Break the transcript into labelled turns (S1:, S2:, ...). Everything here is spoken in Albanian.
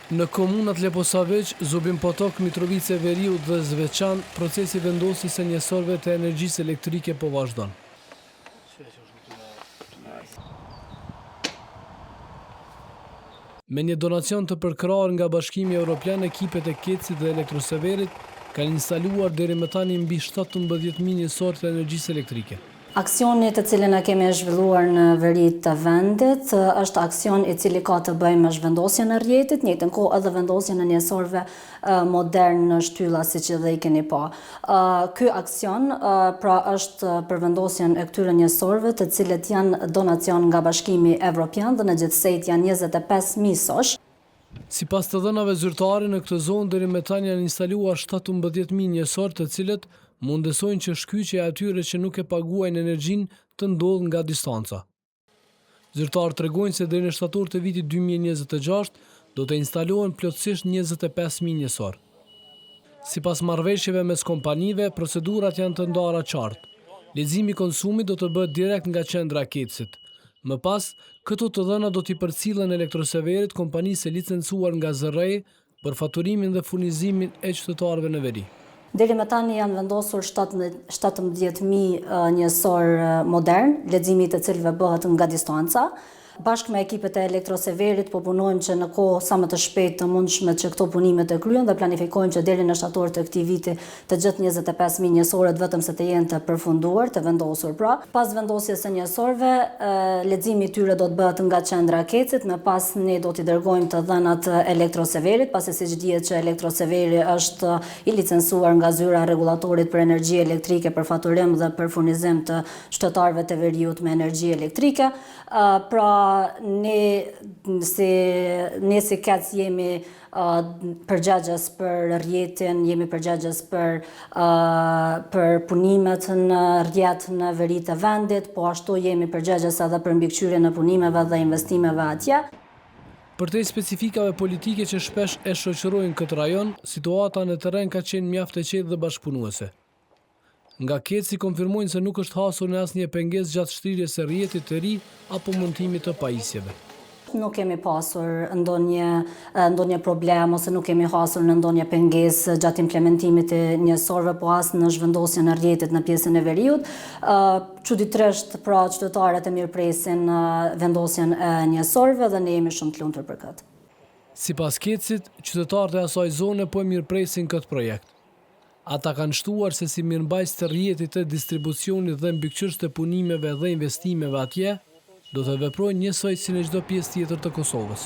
S1: Në komunat Leposaveq, Zubin Potok, Mitrovice Veriu dhe Zveçan, procesi vendosjes së njësorëve të energjisë elektrike po vazhdon. Me një donacion të përkrahur nga Bashkimi Evropian, ekipet e Kecit dhe Elektroseverit kanë instaluar deri më tani mbi 17.000 njësorë të energjisë elektrike.
S2: Aksioni të cilin e kemi zhvilluar në veri të vendit është aksion i cili ka të bëjë me zhvendosjen e rrjetit, njëjtën kohë edhe vendosjen e njësorëve modern në shtylla siç edhe i keni pa. Ky aksion pra është për vendosjen e këtyre njësorëve, të cilët janë donacion nga Bashkimi Evropian dhe në gjithsejt janë 25.000 sosh.
S1: Sipas të dhënave zyrtare, në këtë zonë deri më tani janë instaluar 17.000 njësorë, të cilët mundësojnë që shkyqja e atyre që nuk e paguajnë energjinë të ndodhë nga distanca. Zyrtarët tregojnë se deri në shtator të vitit 2026 do të instalohen plotësisht 25.000 njësorë. Sipas marrëveshjeve mes kompanive, procedurat janë të ndara qartë. Leximi i konsumit do të bëhet direkt nga qendra e Kecit. Më pas, këto të dhëna do t'i përcillen Elektroseverit, kompanisë e licencuar nga ZRE për faturimin dhe furnizimin e qytetarëve në veri.
S2: Deri më tani janë vendosur 17.000 njësorë modern, leximi i të cilëve bëhet nga distanca. Bashkë me ekipet e Elektroseverit po punojmë që në kohë sa më të shpejtë të mundshme që këto punimet të kryen dhe planifikojmë që deri në shtator të këtij viti të gjithë 25.000 njësorët vetëm se të jenë të përfunduar, të vendosur pra. Pas vendosjes së njësorëve, leximi i tyre do të bëhet nga qendra e Kecit, më pas ne do t'i dërgojmë të dhënat Elektroseverit, pasi siç dihet që Elektroseveri është i licencuar nga zyra e rregullatorit për energji elektrike për faturim dhe për furnizim të qytetarëve të veriut me energji elektrike. Pra ne si Kec jemi përgjegjës për rrjetin, jemi përgjegjës për punimet në rrjet në veri të vendit, po ashtu jemi përgjegjës edhe për mbikëqyrjen e punimeve dhe investimeve atje.
S1: Përtej specifikave politike që shpesh e shoqërojnë këtë rajon, situata në terren ka qenë mjaft e qetë dhe bashkëpunuese. Nga Keci konfirmojnë se nuk është hasur në asnjë pengesë gjatë shtrirjes së rrjetit të ri apo montimit të pajisjeve.
S2: Nuk kemi pasur ndonjë problem ose nuk kemi hasur në ndonjë pengesë gjatë implementimit të njësorëve, po as në zhvendosjen e rrjetit në pjesën e veriut. Çuditërisht pra qytetarët e mirëpresin vendosjen e njësorëve dhe ne jemi shumë të lumtur për këtë.
S1: Sipas Kecit, qytetarët e asaj zone po e mirëpresin këtë projekt. Ata kanë shtuar se si mirëmbajtës të rrjetit të distribucionit dhe mbikëqyrës të punimeve dhe investimeve atje, do të veprojnë njësoj si në çdo pjesë tjetër të Kosovës.